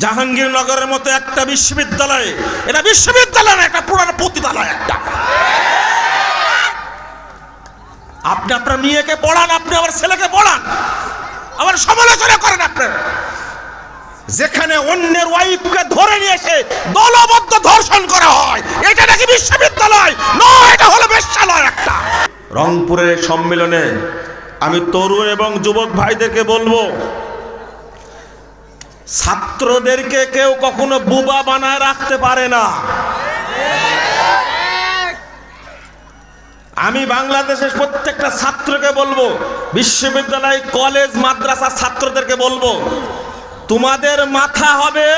জাহাঙ্গীরনগরের মতো একটা বিশ্ববিদ্যালয়, এটা বিশ্ববিদ্যালয় না, একটা পুরানো পতিতালয় একটা। আপনি আপনার মেয়েকে পড়ান, আপনি আমার ছেলেকে পড়ান, আবার সমালোচনা করেন আপনার। যেখানে অন্যের ওয়াইফকে ধরে নিয়ে এসে দলবদ্ধ ধর্ষণ করা হয়, এটা নাকি বিশ্ববিদ্যালয় নয়, এটা হলো বেশ্যালয় একটা। রংপুরের সম্মেলনে আমি তরুণ এবং যুবক ভাইদেরকে বলবো, ছাত্রদেরকে কেউ কখনো বুবা বানায় রাখতে পারে না। আমি বাংলাদেশের প্রত্যেকটা ছাত্রকে বলবো, বিশ্ববিদ্যালয় কলেজ মাদ্রাসার ছাত্রদেরকে বলবো, তোমাদের মাথা হবে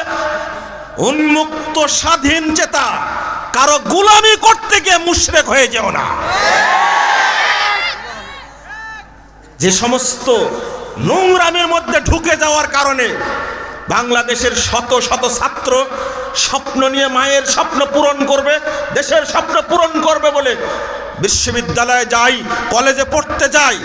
উন্মুক্ত স্বাধীন চেতা, কারো গোলামি করতে গিয়ে মুশরিক হয়ে যেও না। যে সমস্ত নোংরামের মধ্যে ঢুকে যাওয়ার কারণে বাংলাদেশের শত শত ছাত্র স্বপ্ন নিয়ে মায়ের স্বপ্ন পূরণ করবে, দেশের স্বপ্ন পূরণ করবে বলে বিশ্ববিদ্যালয়ে যাই, কলেজে পড়তে যাই,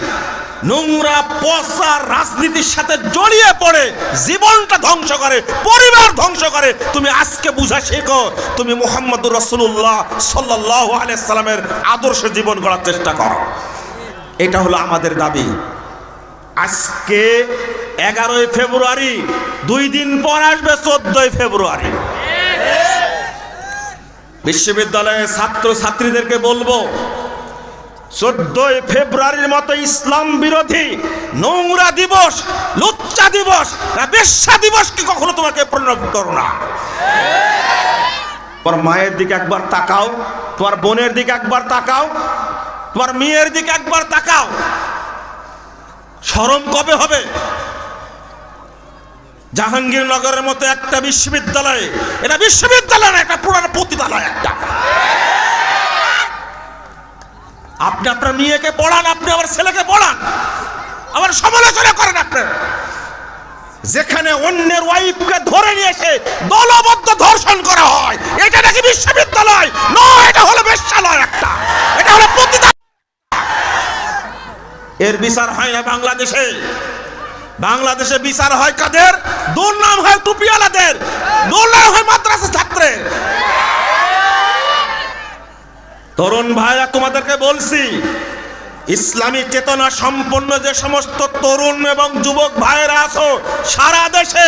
নোংরা পচা রাজনীতির সাথে জড়িয়ে পড়ে জীবনটা ধ্বংস করে, পরিবার ধ্বংস করে। তুমি আজকে বুঝা শেখো, তুমি মুহাম্মদুর রাসূলুল্লাহ সাল্লাল্লাহু আলাইহি সাল্লামের আদর্শ জীবন গড়ার চেষ্টা করো। এটা হলো আমাদের দাবি। আজকে 11ই ফেব্রুয়ারি, 2 দিন পর আসবে 14ই ফেব্রুয়ারি। বিশ্ববিদ্যালয়ের ছাত্র ছাত্রীদেরকে বলবো, 14ই ফেব্রুয়ারির মতো ইসলাম বিরোধী নোংরা দিবস, লুচ্চা দিবস, বেশ্যা দিবসকে কখনো তোমাকে পরিণত করো না। তোমার মায়ের দিকে একবার তাকাও, তোমার বোনের দিকে একবার তাকাও, তোমার মেয়ের দিকে একবার তাকাও। শরম কবে হবে? জাহাঙ্গীরনগরের মতো একটা বিশ্ববিদ্যালয়, এটা বিশ্ববিদ্যালয় না, একটা পুরানো পতিতালয় একটা। আপনি আপনার মেয়েকে পড়ান, আপনি আমার ছেলেকে পড়ান, আবার সমালোচনা করেন আপনার। যেখানে অন্যের ওয়াইফকে ধরে নিয়ে এসে দলবদ্ধ ধর্ষণ করা হয়, এটা নাকি বিশ্ববিদ্যালয় নয়, এটা হলো বেশ্যালয় একটা, এটা হলো পতিতালয়। এর বিচার হয় না বাংলাদেশে। বাংলাদেশে বিচার হয় কাদের? দুর্নাম হয় টুপিওয়ালাদের, দুর্নাম হয় মাদ্রাসা ছাত্রের। তরুণ ভাইরা, তোমাদেরকে বলছি, ইসলামী চেতনা সম্পন্ন যে সমস্ত তরুণ এবং যুবক ভাইরা আছো সারা দেশে,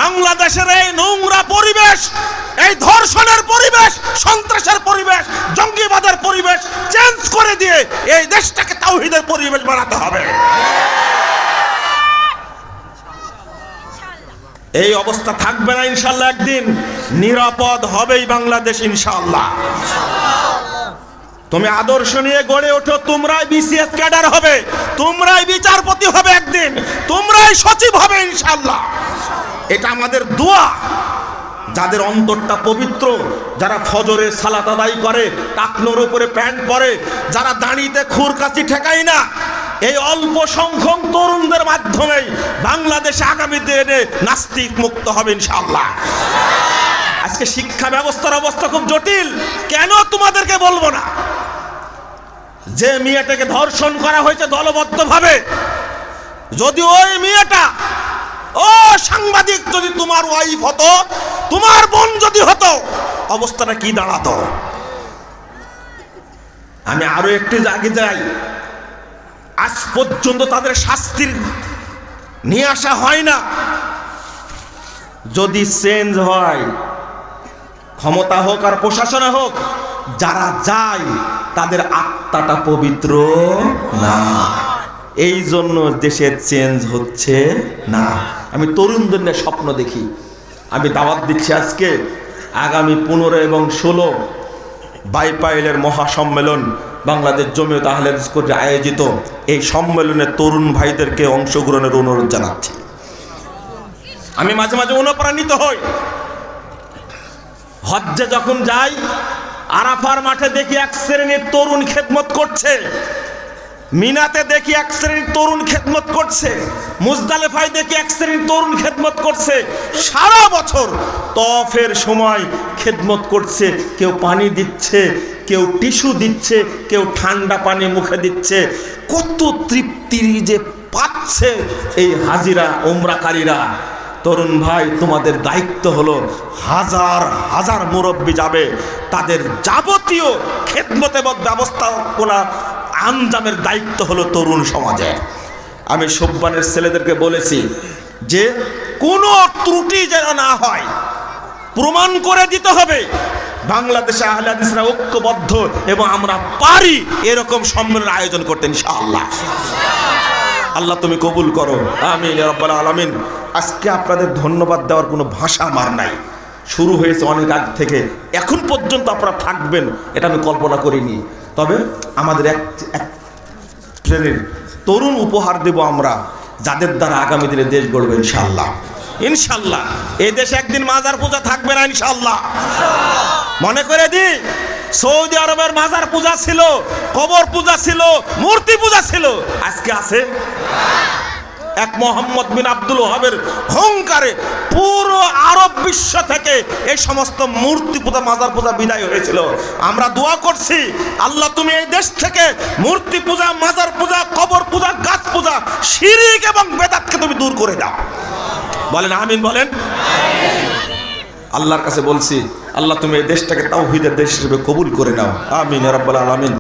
বাংলাদেশের এই নোংরা পরিবেশ, এই ধর্ষণের পরিবেশ, সন্ত্রাসের পরিবেশ, জঙ্গিবাদের পরিবেশ চেঞ্জ করে দিয়ে এই দেশটাকে তাওহীদের পরিবেশ বানাতে হবে। এই অবস্থা থাকবে না ইনশাআল্লাহ, একদিন নিরাপদ হবেই বাংলাদেশ ইনশাআল্লাহ। তুমি আদর্শ নিয়ে গড়ে ওঠো, তোমরাই বিসিএস ক্যাডার হবে, তোমরাই বিচারপতি হবে একদিন, তোমরাই সচিব হবে ইনশাআল্লাহ। এটা আমাদের দোয়া। যাদের অন্তরটা পবিত্র, যারা ফজরের সালাত আদায় করে, টাকনোর উপরে প্যান্ট পরে, যারা দাঁড়িতে খুরকাচি ঠেকায় না, এই অল্প সংখ্যক তরুণদের মাধ্যমেই বাংলাদেশে আগামী দিনে নাস্তিক মুক্ত হবে ইনশাআল্লাহ। আজকে শিক্ষা ব্যবস্থার অবস্থা খুব জটিল। কেন তোমাদেরকে বলবো না? যে মেয়েটাকে ধর্ষণ করা হয়েছে দলবদ্ধভাবে, যদি ওই মেয়েটা, ও সাংবাদিক, যদি তোমার ওয়াইফ হতো, তোমার বোন যদি হতো, অবস্থাটা কি দাঁড়াতো? আমি আরো একটু আগে যাই, আজ পর্যন্ত তাদের শাস্তির নিয়ে আসা হয় না। যদি চেঞ্জ হয়, ক্ষমতা হোক আর প্রশাসনে হোক, যারা যায় তাদের আত্মাটা পবিত্র না, এই জন্য দেশের চেঞ্জ হচ্ছে না। আমি তরুণদের নিয়ে স্বপ্ন দেখি। আমি দাওয়াত দিচ্ছি আজকে আগামী 15 এবং 16 বাইপাইলের মহাসম্মেলন, বাংলাদেশ জমিয়ত আহলে হাদিস কর্তৃক আয়োজিত এই সম্মেলনে তরুণ ভাইদেরকে অংশগ্রহণের অনুরোধ জানাচ্ছি। আমি মাঝে মাঝে অনুপ্রাণিত হই। হজ্জে যখন যাই, আরাফার মাঠে দেখি এক শ্রেণীর তরুণ খেদমত করছে, মিনাতে দেখি এক শ্রেণীর তরুণ খেদমত করছে, মুজদালিফায় দেখি এক শ্রেণীর তরুণ খেদমত করছে। সারা বছর তওয়াফের সময় খেদমত করছে, কেউ পানি দিচ্ছে, কেউ টিস্যু দিচ্ছে, কেউ ঠান্ডা পানি মুখে দিচ্ছে। কত তৃপ্তি যে পাচ্ছে এই হাজিরা উমরাকারীরা। তরুণ ভাই, তোমাদের দায়িত্ব হলো হাজার হাজার মুরব্বী যাবে, তাদের যাবতীয় খেদমতে ব্যবস্থাপনা আঞ্জামের দায়িত্ব হলো তরুণ সমাজের। আমি সব্বানের ছেলেদেরকে বলেছি যে কোনো ত্রুটি যেন না হয়, প্রমাণ করে দিতে হবে বাংলাদেশে আহলে হাদিসরা ঐক্যবদ্ধ এবং আমরা পারি এরকম সম্মেলনের আয়োজন করতে ইনশাআল্লাহ। আল্লাহ তুমি কবুল করো, আমিন ইয়া রাব্বাল আলামিন। আজকে আপনাদের ধন্যবাদ দেওয়ার কোনো ভাষা আমার নাই। শুরু হয়েছে অনেক আগ থেকে, এখন পর্যন্ত আপনারা থাকবেন এটা আমি কল্পনা করিনি। তবে আমাদের এক শ্রেণীর তরুণ উপহার দেব আমরা, যাদের দ্বারা আগামী দিনে দেশ গড়বে ইনশাআল্লাহ। ইনশাআল্লাহ এই দেশে একদিন মাজার পূজা থাকবে না ইনশাআল্লাহ। মনে করে দি, সৌদি আরবের মাজার পূজা ছিল, কবর পূজা ছিল, মূর্তি পূজা ছিল, আজকে আছে? এক মোহাম্মদ বিন আব্দুল ওয়াহাবের হুঙ্কারে পুরো আরব বিশ্ব থেকে এই সমস্ত মূর্তি পূজা, মাজার পূজা বিদায় হয়েছিল। আমরা দোয়া করছি, আল্লাহ তুমি এই দেশ থেকে মূর্তি পূজা, মাজার পূজা, কবর পূজা, গাছ পূজা, শিরক এবং বেদাতকে তুমি দূর করে দাও। বলেন আমিন, বলেন। আল্লাহর কাছে বলছি, আল্লাহ তুমি এই দেশটাকে তাওহীদের দেশ হিসেবে কবুল করে নাও, আমিন ইয়া রাব্বাল আলামিন।